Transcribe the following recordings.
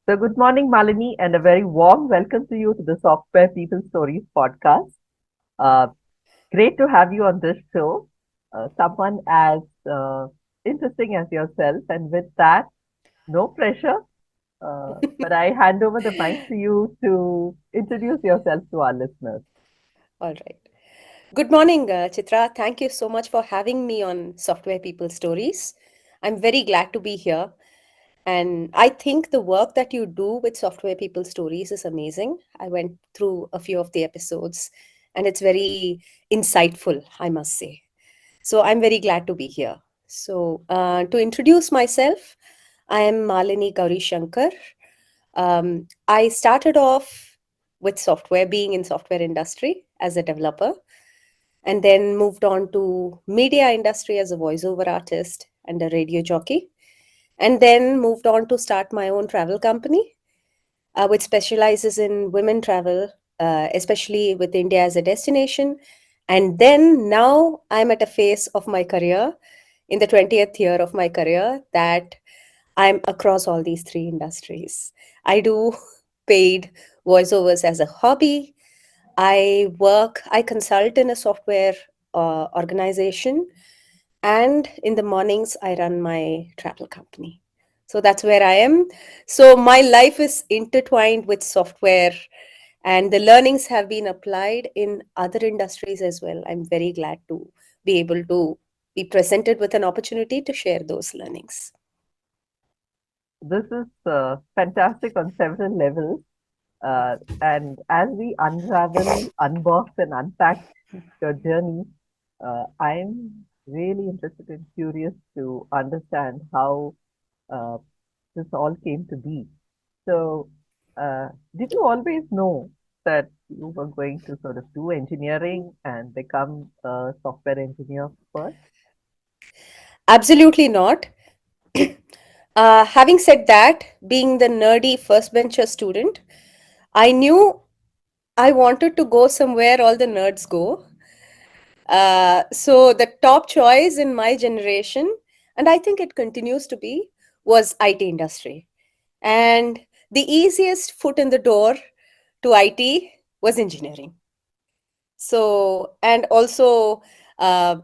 So, good morning, Malini, and a very warm welcome to you to the Software People Stories podcast. Uh, Great to have you on this show. Someone as interesting as yourself, and with that, no pressure. But I hand over the mic to you to introduce yourself to our listeners. All right. Good morning, Chitra. Thank you so much for having me on Software People Stories. I'm very glad to be here. And I think the work that you do with Software People Stories is amazing. I went through a few of the episodes and it's very insightful, I must say. So I'm very glad to be here. So, to introduce myself, I am Malini Gowrishankar. I started off with software, being in software industry as a developer, and then moved on to media industry as a voiceover artist and a radio jockey, and then moved on to start my own travel company, which specializes in women travel, especially with India as a destination. And then now I'm at a phase of my career, in the 20th year of my career, that I'm across all these three industries. I do paid voiceovers as a hobby. I consult in a software organization, and in the mornings, I run my travel company. So that's where I am. So my life is intertwined with software, and the learnings have been applied in other industries as well. I'm very glad to be able to be presented with an opportunity to share those learnings. This is fantastic on several levels. And as we unravel, unbox, and unpack your journey, I'm really interested and curious to understand how uh, this all came to be. So, did you always know that you were going to sort of do engineering and become a software engineer first? Absolutely not. Having said that, being the nerdy first bencher student, I knew I wanted to go somewhere all the nerds go. So the top choice in my generation, and I think it continues to be, was IT industry. And the easiest foot in the door to IT was engineering. So, and also, a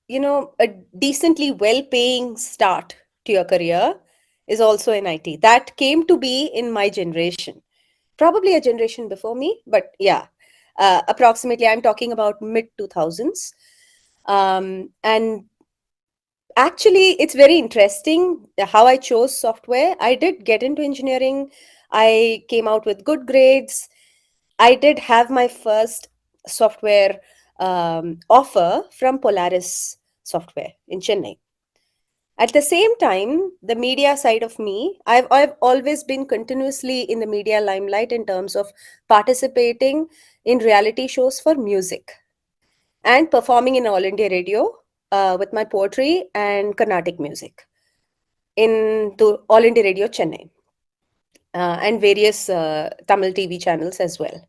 a decently well-paying start to your career is also in IT. That came to be in my generation, probably a generation before me, but yeah, approximately I'm talking about mid 2000s. And actually, it's very interesting how I chose software. I did get into engineering. I came out with good grades. I did have my first software offer from Polaris Software in Chennai. At the same time, the media side of me, I've always been continuously in the media limelight in terms of participating in reality shows for music and performing in All India Radio with my poetry and Carnatic music in the All India Radio Chennai and various Tamil TV channels as well.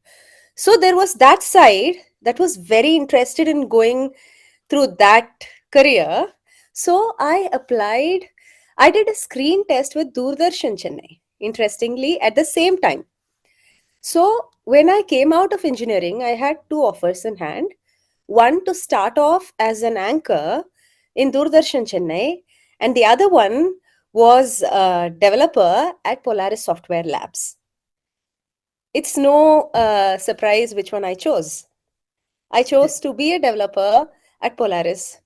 So there was that side that was very interested in going through that career. So I applied, I did a screen test with Doordarshan Chennai, interestingly, at the same time. So when I came out of engineering, I had two offers in hand. One to start off as an anchor in Doordarshan Chennai, and the other one was a developer at Polaris Software Labs. It's no surprise which one I chose. I chose to be a developer at Polaris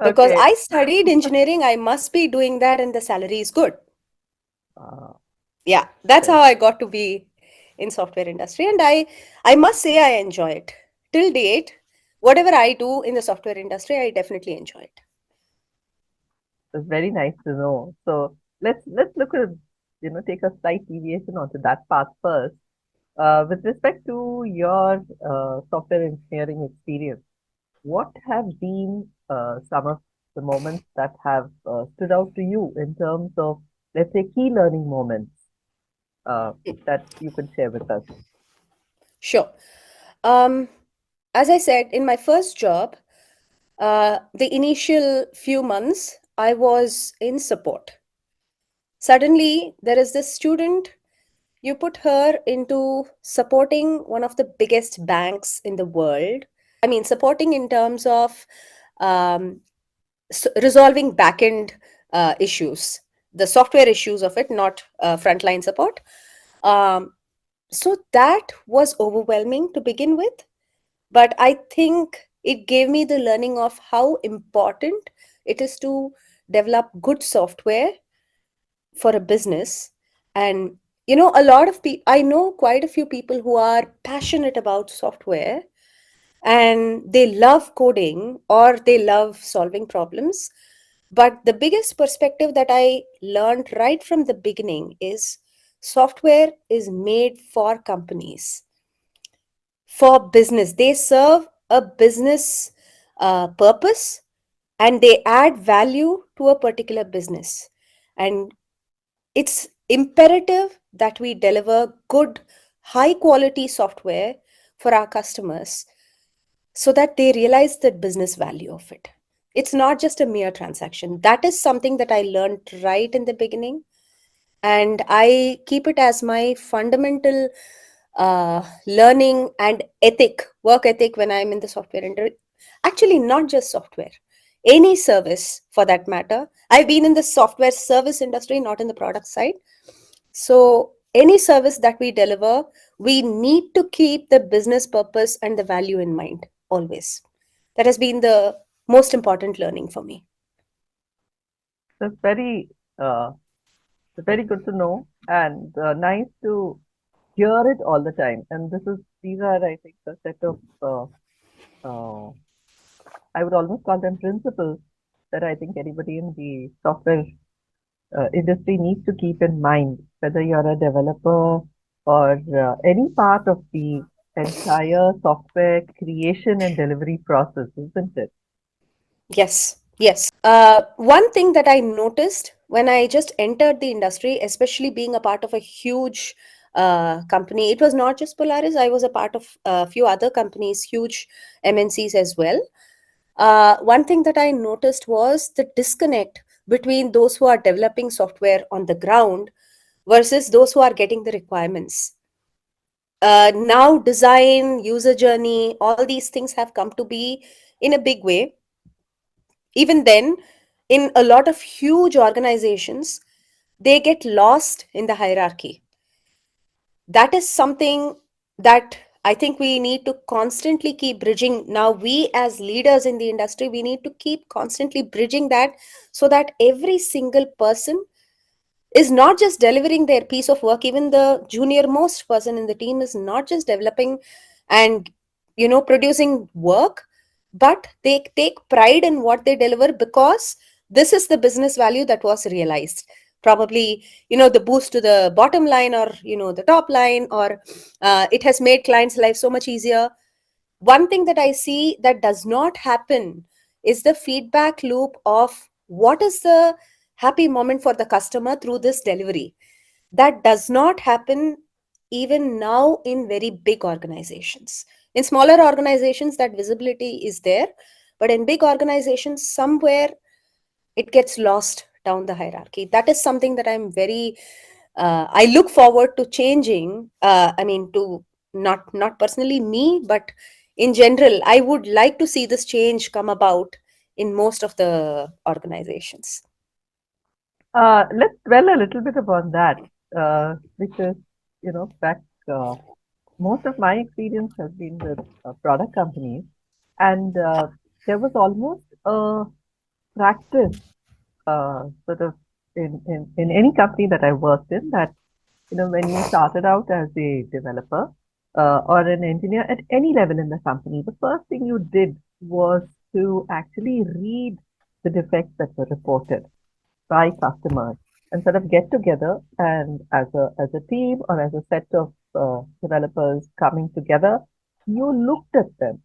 because Okay. I studied engineering. I must be doing that, and the salary is good. Uh, Yeah, that's okay. how I got to be in software industry, and I must say I enjoy it till date. Whatever I do in the software industry, I definitely enjoy it. It's very nice to know. So let's look at take a slight deviation onto that path first. With respect to your software engineering experience, what have been some of the moments that have stood out to you in terms of, let's say, key learning moments uh, that you could share with us? Sure. Um, as I said, in my first job, the initial few months, I was in support. Suddenly, there is this student, you put her into supporting one of the biggest banks in the world. I mean, supporting in terms of um, resolving backend issues, the software issues of it, not frontline support. Um, so that was overwhelming to begin with, but I think it gave me the learning of how important it is to develop good software for a business. And a lot of people, I know quite a few people who are passionate about software, and they love coding or they love solving problems. But the biggest perspective that I learned right from the beginning is software is made for companies, for business. They serve a business purpose, and they add value to a particular business. And it's imperative that we deliver good, high quality software for our customers so that they realize the business value of it. It's not just a mere transaction. That is something that I learned right in the beginning, and I keep it as my fundamental learning and work ethic when I'm in the software industry. Actually, not just software, any service for that matter. I've been in the software service industry, not in the product side. So, any service that we deliver, we need to keep the business purpose and the value in mind always. That has been the most important learning for me. That's uh, very good to know and nice to hear it all the time. And these are, I think, a set of, uh, I would almost call them principles that I think anybody in the software industry needs to keep in mind, whether you're a developer or any part of the entire software creation and delivery process, isn't it? Yes, yes. One thing that I noticed when I just entered the industry, especially being a part of a huge company, it was not just Polaris. I was a part of a few other companies, huge MNCs as well. One thing that I noticed was the disconnect between those who are developing software on the ground versus those who are getting the requirements. Now, design, user journey, all these things have come to be in a big way. Even then, in a lot of huge organizations, they get lost in the hierarchy. That is something that I think we need to constantly keep bridging. Now, we as leaders in the industry, we need to keep constantly bridging that, so that every single person is not just delivering their piece of work. Even the junior most person in the team is not just developing and producing work, but they take pride in what they deliver, because this is the business value that was realized. Probably the boost to the bottom line, or the top line, or it has made clients life so much easier. One thing that I see that does not happen is the feedback loop of what is the happy moment for the customer through this delivery. That does not happen even now in very big organizations. In smaller organizations, that visibility is there, but in big organizations, somewhere it gets lost down the hierarchy. That is something that I'm very I look forward to changing. I mean, to not personally me, but in general, I would like to see this change come about in most of the organizations. Let's dwell a little bit upon that because, back most of my experience has been with product companies, and there was almost a practice sort of in any company that I worked in that, when you started out as a developer or an engineer at any level in the company, the first thing you did was to actually read the defects that were reported by customers and sort of get together and as a team or as a set of developers coming together, you looked at them.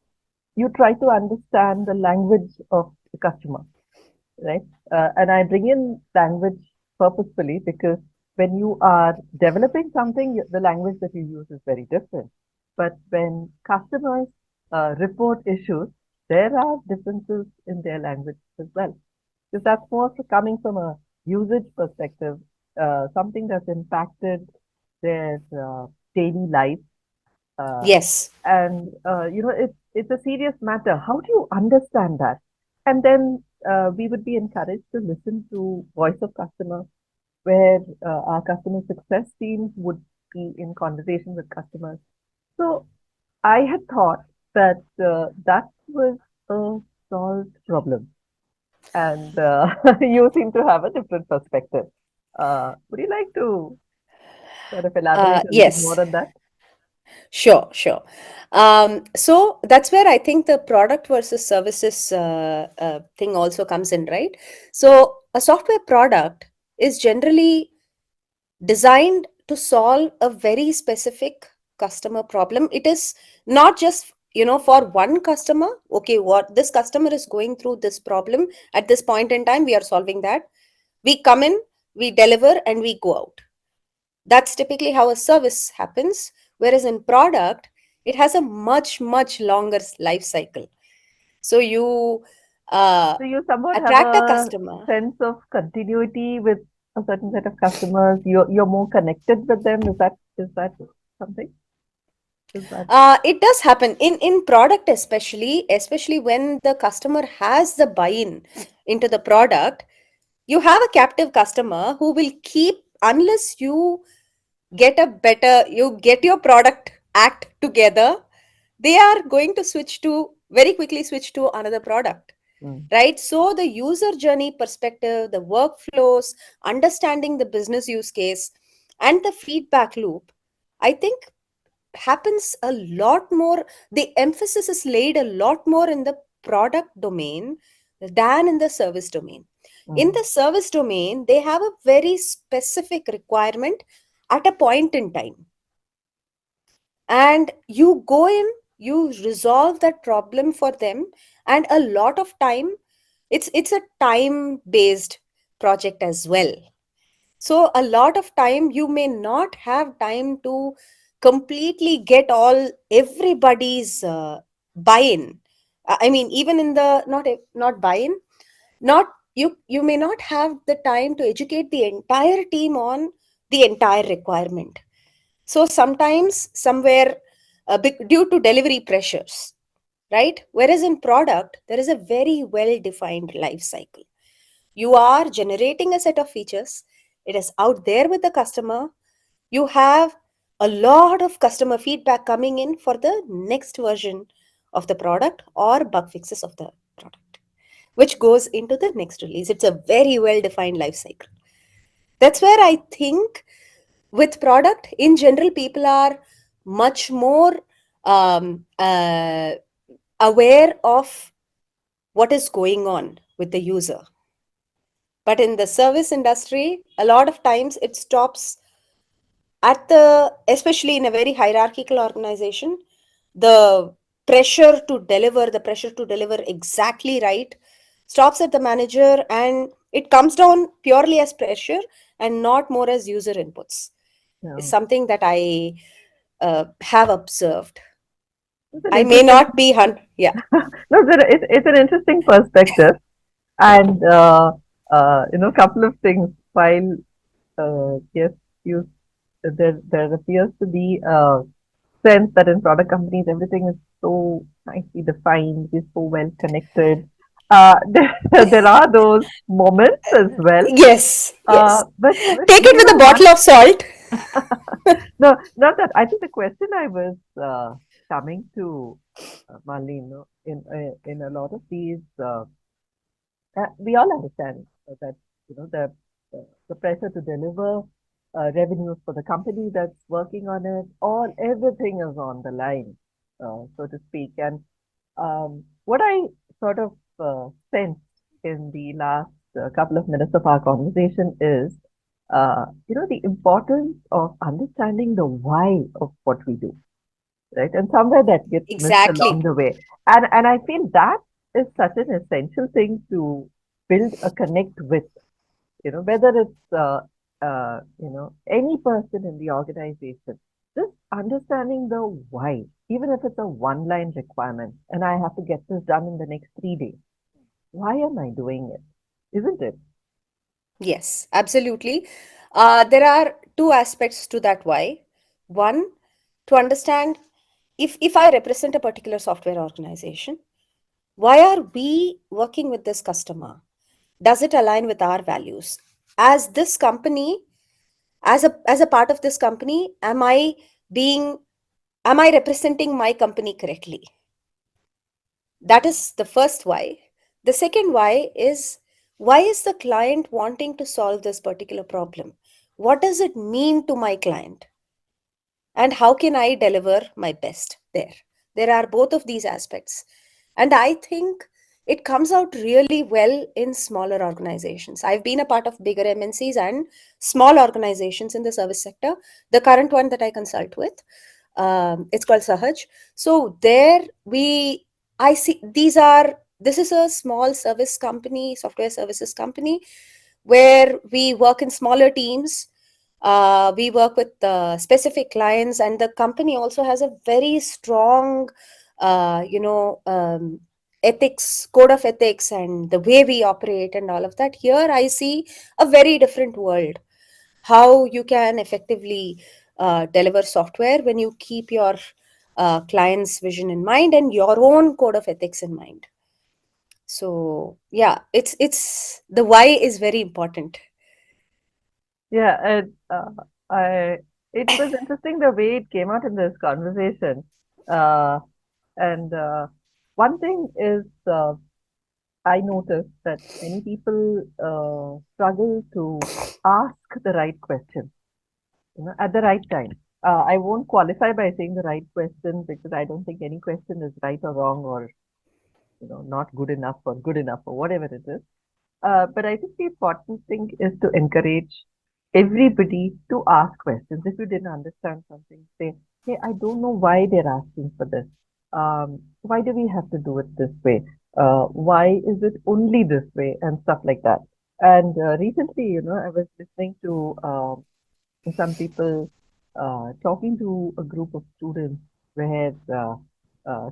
You try to understand the language of the customer, right? And I bring in language purposefully because when you are developing something, the language that you use is very different. But when customers report issues, there are differences in their language as well. Because that's more coming from a usage perspective. something that's impacted their daily life. Uh, Yes. and it's a serious matter. How do you understand that? And then we would be encouraged to listen to voice of customer, where our customer success teams would be in conversation with customers. So I had thought that that was a solved problem, and you seem to have a different perspective. Would you like to sort of elaborate a little Yes. more on that? Sure, sure. So that's where I think the product versus services thing also comes in, right? So a software product is generally designed to solve a very specific customer problem. It is not just, for one customer. Okay, what this customer is going through this problem at this point in time, we are solving that. We come in, we deliver, and we go out. That's typically how a service happens. Whereas in product, it has a much longer life cycle. So you uh, So you somewhat have attract a a customer. sense of continuity with a certain set of customers. You're more connected with them. Is that something? Is that It does happen in product, especially when the customer has the buy-in into the product. You have a captive customer who will keep, unless you get your product act together, they are going to very quickly switch to another product, mm, right? So the user journey perspective, the workflows, understanding the business use case, and the feedback loop, I think happens a lot more. The emphasis is laid a lot more in the product domain than in the service domain. In mm, the service domain, they have a very specific requirement at a point in time, and you go in, you resolve that problem for them. And a lot of time, it's a time based project as well. So a lot of time you may not have time to completely get all everybody's buy-in. I mean, even in the not buy-in, not you may not have the time to educate the entire team on the entire requirement. So sometimes somewhere, due to delivery pressures, right? Whereas in product, there is a very well defined life cycle. You are generating a set of features, it is out there with the customer. You have a lot of customer feedback coming in for the next version of the product or bug fixes of the product, which goes into the next release. It's a very well defined life cycle. That's where I think with product in general, people are much more um, uh, aware of what is going on with the user. But in the service industry, a lot of times it stops at the, especially in a very hierarchical organization, the pressure to deliver exactly right stops at the manager, and it comes down purely as pressure and not more as user inputs, is no. something that I have observed. It's an I may interesting. not be yeah. No, it's an interesting perspective, and couple of things. While yes, you there appears to be a sense that in product companies everything is so nicely defined, is so well connected. There are those moments as well. Yes, yes. But Take it with a one. bottle of salt. No, not that. I think the question I was coming to, Malini, in a lot of these, we all understand that the pressure to deliver revenues for the company that's working on it, all everything is on the line, so to speak. And what I sort of sensed in the last couple of minutes of our conversation is, the importance of understanding the why of what we do, right? And somewhere that gets missed along Exactly. the way. And I feel that is such an essential thing to build a connect with, whether it's any person in the organization, just understanding the why, even if it's a one line requirement, and I have to get this done in the next 3 days. Why am I doing it? Isn't it? Yes, absolutely. There are two aspects to that why. One, to understand, if I represent a particular software organization, why are we working with this customer? Does it align with our values? As this company, as a part of this company, being am I representing my company correctly? That is the first why. The second why is the client wanting to solve this particular problem? What does it mean to my client? And how can I deliver my best there? There are both of these aspects. And I think it comes out really well in smaller organizations. I've been a part of bigger MNCs and small organizations in the service sector. The current one that I consult with, it's called Sahaj. So there I see this is a small service company, software services company, where we work in smaller teams. We work with specific clients, and the company also has a very strong, ethics, code of ethics, and the way we operate, and all of that. Here, I see a very different world. How you can effectively deliver software when you keep your client's vision in mind and your own code of ethics in mind. So yeah, it's the why is very important. Yeah, and I it was interesting the way it came out in this conversation. Uh, and one thing is, I noticed that many people struggle to ask the right question, at the right time. I won't qualify by saying the right question because I don't think any question is right or wrong or not good enough or good enough or whatever it is. But I think the important thing is to encourage everybody to ask questions. If you didn't understand something, say, hey, I don't know why they're asking for this. Why do we have to do it this way? Why is it only this way? And stuff like that. And recently, I was listening to some people talking to a group of students where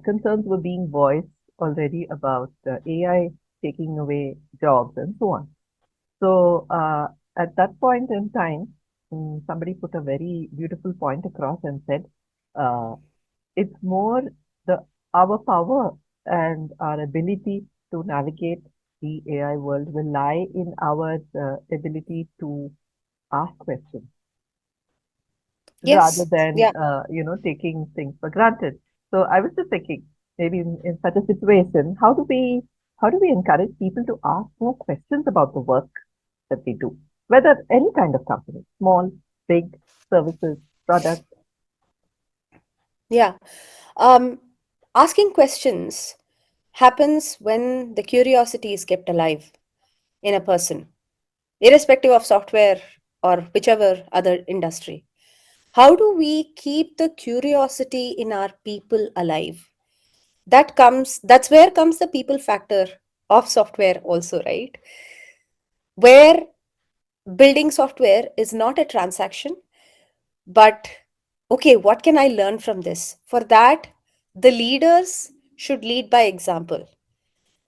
concerns were being voiced already about AI taking away jobs and so on. So at that point in time, somebody put a very beautiful point across and said, uh, it's more the our power and our ability to navigate the AI world will lie in our ability to ask questions rather Yes, than yeah. taking things for granted. So I was just thinking, maybe in such a situation, how do we encourage people to ask more questions about the work that we do, whether any kind of company, small, big, services, products. Yeah. Um, Asking questions happens when the curiosity is kept alive in a person, irrespective of software or whichever other industry. How do we keep the curiosity in our people alive? That's where comes the people factor of software also, right? Where building software is not a transaction, but okay, what can I learn from this? For that, the leaders should lead by example.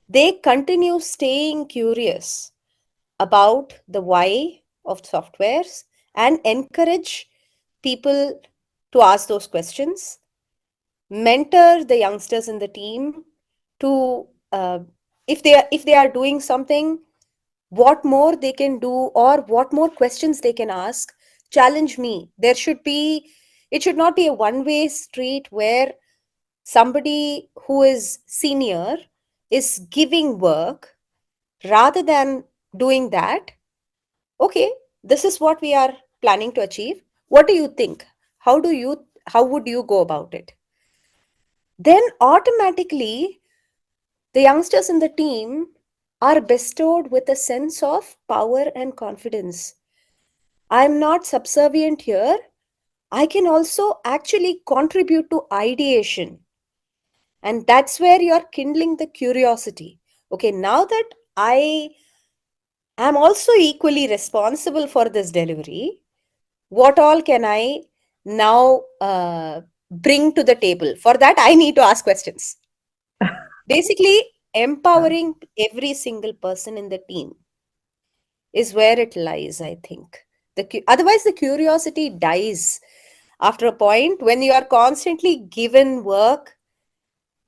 They continue staying curious about the why of softwares and encourage people to ask those questions, mentor the youngsters in the team to if they are doing something, what more they can do or what more questions they can ask. Challenge me. It should not be a one way street where somebody who is senior is giving work rather than doing that. Okay, this is what we are planning to achieve. What do you think? How would you go about it? Then automatically the youngsters in the team are bestowed with a sense of power and confidence. I'm not subservient here. I can also actually contribute to ideation. And that's where you're kindling the curiosity. Okay, now that I am also equally responsible for this delivery, what all can I now bring to the table? For that, I need to ask questions. Basically, Uh, empowering every single person in the team is where it lies, I think. Otherwise, the curiosity dies after a point when you are constantly given work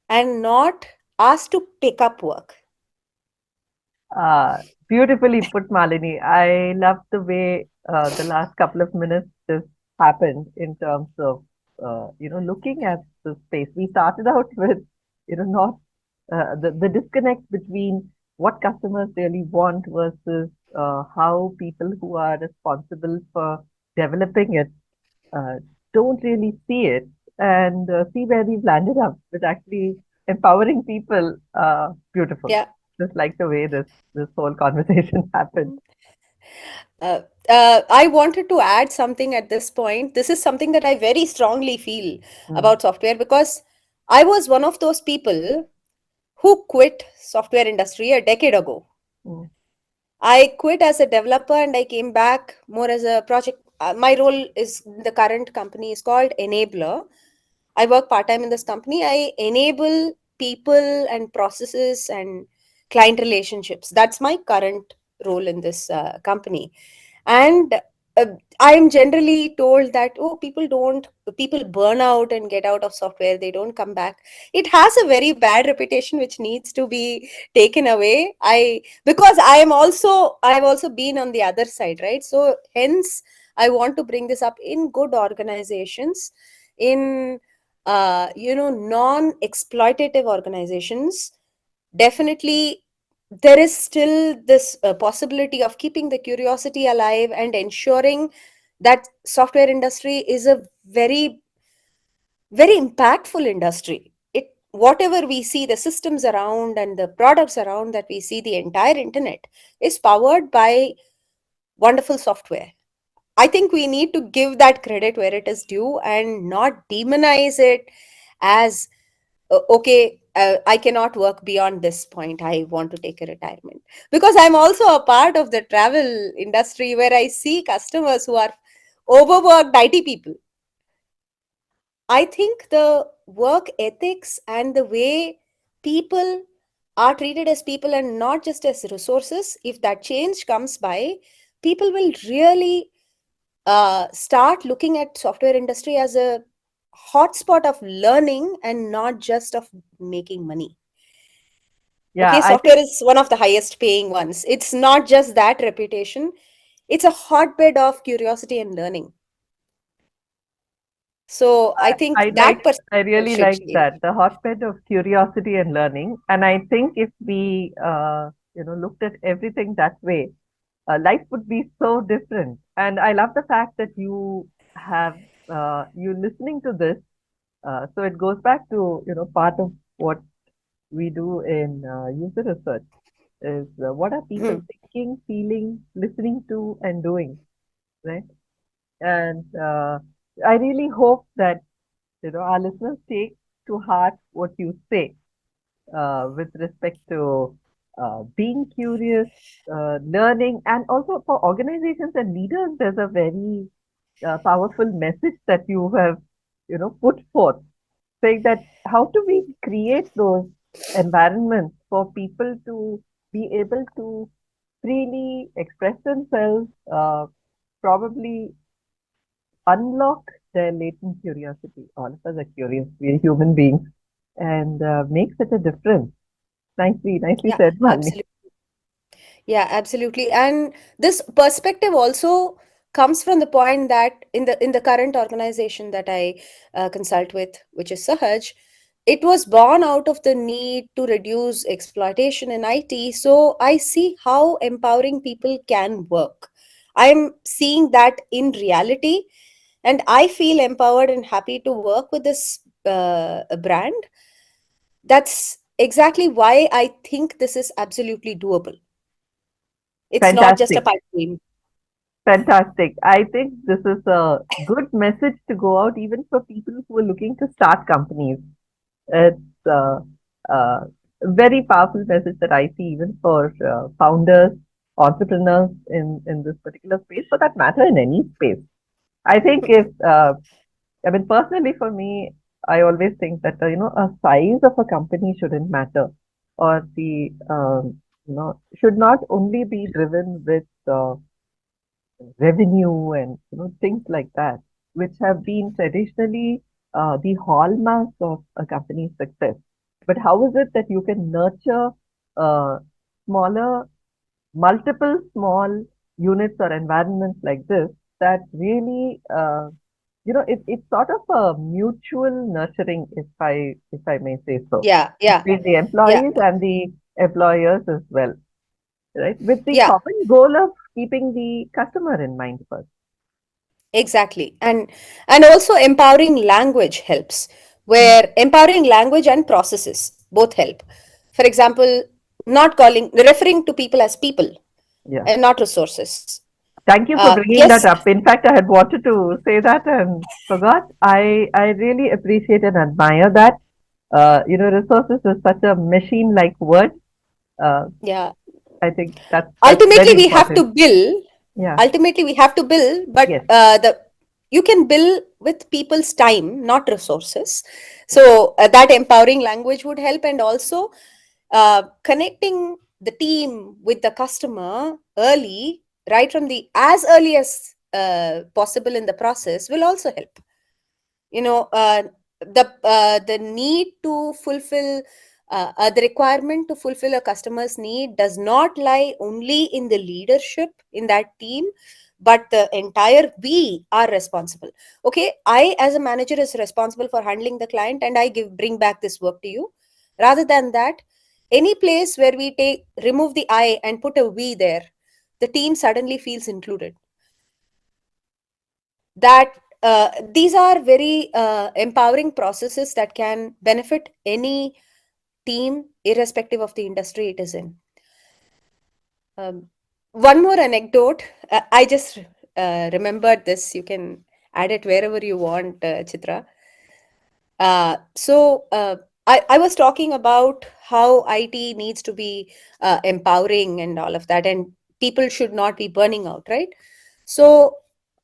and not asked to pick up work. Uh, Beautifully put, Malini. I love the way the last couple of minutes just happened in terms of looking at the space. We started out with not the disconnect between what customers really want versus how people who are responsible for developing it uh, don't really see it, and see where we've landed up with actually empowering people. Beautiful. Yeah. Just like the way this whole conversation happened. Uh, I wanted to add something at this point. This is something that I very strongly feel Mm, about software because I was one of those people who quit software industry a decade ago. mm. I quit as a developer and I came back more as a project. My role is the current company is called Enabler. I work part time in this company. I enable people and processes and client relationships. That's my current role in this company. And uh, I am generally told that, oh, people burn out and get out of software, they don't come back. It has a very bad reputation which needs to be taken away. Because I've also been on the other side, right? So hence I want to bring this up. In good organizations, in non exploitative organizations, definitely there is still this possibility of keeping the curiosity alive and ensuring that software industry is a very impactful industry. It Whatever we see, the systems around and the products around that we see, the entire internet is powered by wonderful software. I think we need to give that credit where it is due and not demonize it as okay, I cannot work beyond this point, I want to take a retirement. Because I'm also a part of the travel industry where I see customers who are overworked IT people. I think the work ethics and the way people are treated as people and not just as resources, if that change comes by, people will really start looking at software industry as a hotspot of learning and not just of making money. Yeah, Okay, I software think is one of the highest paying ones. It's not just that reputation, it's a hotbed of curiosity and learning. So I think I that like I perspective really should like change. that, the hotbed of curiosity and learning. And I think if we looked at everything that way, life would be so different. And I love the fact that have you listening to this. So it goes back to part of what we do in user research is what are people Mhm. thinking, feeling, listening to, and doing, right? And I really hope that our listeners take to heart what you say with respect to being curious, learning, and also for organizations and leaders. There's a very powerful message that you have, put forth, saying that how do we create those environments for people to be able to freely express themselves, probably unlock their latent curiosity. All of us are curious. We're human beings, and make such a difference. Nicely Yeah, said, Malini. absolutely. Yeah, absolutely. And this perspective also comes from the point that in the current organization that I consult with, which is Sahaj, it was born out of the need to reduce exploitation in IT. So I see how empowering people can work. I'm seeing that in reality, and I feel empowered and happy to work with this brand. That's exactly why I think this is absolutely doable. It's not just a Fantastic, pipe dream. fantastic. I think this is a good message to go out even for people who are looking to start companies. It's a very powerful message that I see even for founders, entrepreneurs in this particular space, for that matter, in any space. I think if I mean, personally, for me, I always think that a size of a company shouldn't matter, or the should not only be driven with revenue and things like that, which have been traditionally the hallmarks of a company's success. But how is it that you can nurture uh, smaller, multiple small units or environments like this that really, it's sort of a mutual nurturing, if I may say so, Yeah, yeah, between the yeah, employees and the employers as well, right? With the yeah. common goal of keeping the customer in mind first. Exactly. And also empowering language helps, Mm. where empowering language and processes both help. For example, not calling referring to people as people Yeah. and not resources. Thank you for bringing Yes, that up. In fact, I had wanted to say that and forgot. I really appreciate and admire that. Resources is such a machine-like word. Uh, yeah. I think that's Ultimately very we have to important. bill. Yeah. Ultimately we have to bill, but Yes. the you can bill with people's time, not resources. So that empowering language would help, and also connecting the team with the customer early, right from the as early as possible in the process, will also help. You know, the need to fulfill the requirement to fulfill a customer's need does not lie only in the leadership in that team, but the entire we are responsible. Okay, I as a manager is responsible for handling the client, and I bring back this work to you. Rather than that, any place where we take remove the I and put a we there, the team suddenly feels included. That these are very empowering processes that can benefit any team irrespective of the industry it is in. um, One more anecdote, I just remembered this. You can add it wherever you want, Chitra. I was talking about how IT needs to be empowering and all of that, and people should not be burning out, right? So,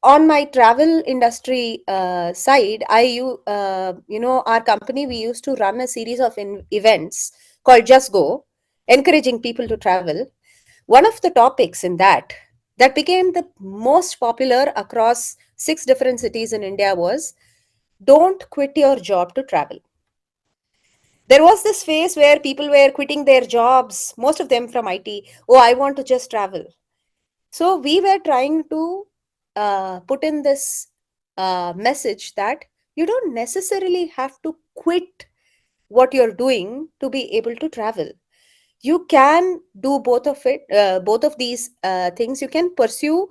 on my travel industry side, our company, we used to run a series of events called Just Go, encouraging people to travel. One of the topics in that became the most popular across 6 different cities in India was don't quit your job to travel. There was this phase where people were quitting their jobs, most of them from IT. Oh, I want to just travel. So we were trying to put in this message that you don't necessarily have to quit what you're doing to be able to travel. You can do both of these things. You can pursue.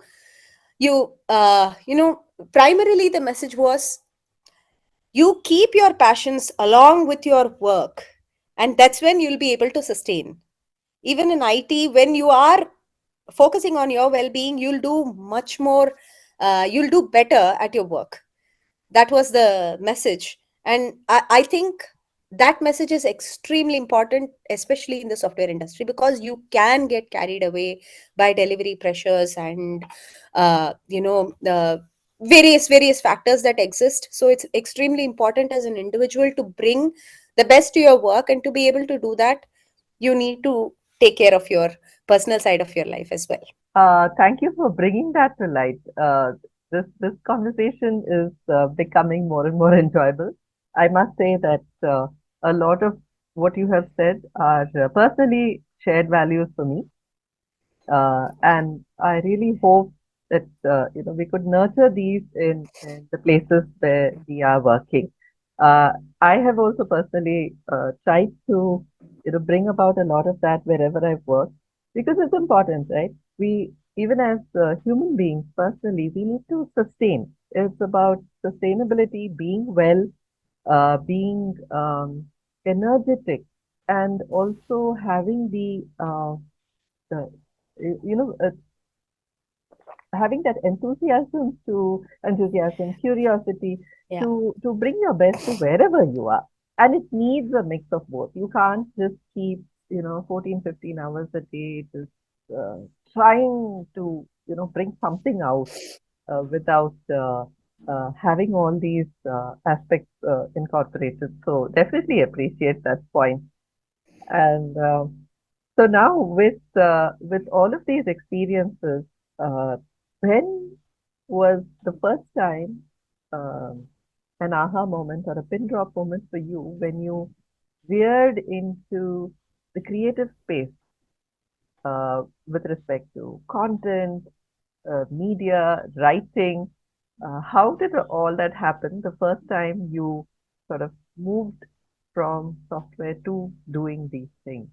Primarily the message was you keep your passions along with your work, and that's when you'll be able to sustain. Even in IT, when you are focusing on your well-being, you'll do much more, you'll do better at your work. That was the message. And I think that message is extremely important, especially in the software industry, because you can get carried away by delivery pressures and the various factors that exist. So it's extremely important as an individual to bring the best to your work, and to be able to do that, you need to take care of your personal side of your life as well. Thank you for bringing that to light. This conversation is becoming more and more enjoyable. I must say that a lot of what you have said are personally shared values for me. And I really hope that we could nurture these in the places where we are working. Uh, I have also personally tried to bring about a lot of that wherever I've worked because it's important, right? We even as human beings personally, we need to sustain. It's about sustainability, being well, being energetic, and also having the having that enthusiasm, curiosity Yeah. to bring your best to wherever you are. And it needs a mix of both. You can't just keep, 14, 15 hours a day just uh, trying to, bring something out without having all these aspects incorporated. So definitely appreciate that point. And so now with all of these experiences, uh, When was the first time an aha moment or a pin drop moment for you when you veered into the creative space with respect to content, media, writing? How did all that happen the first time you sort of moved from software to doing these things?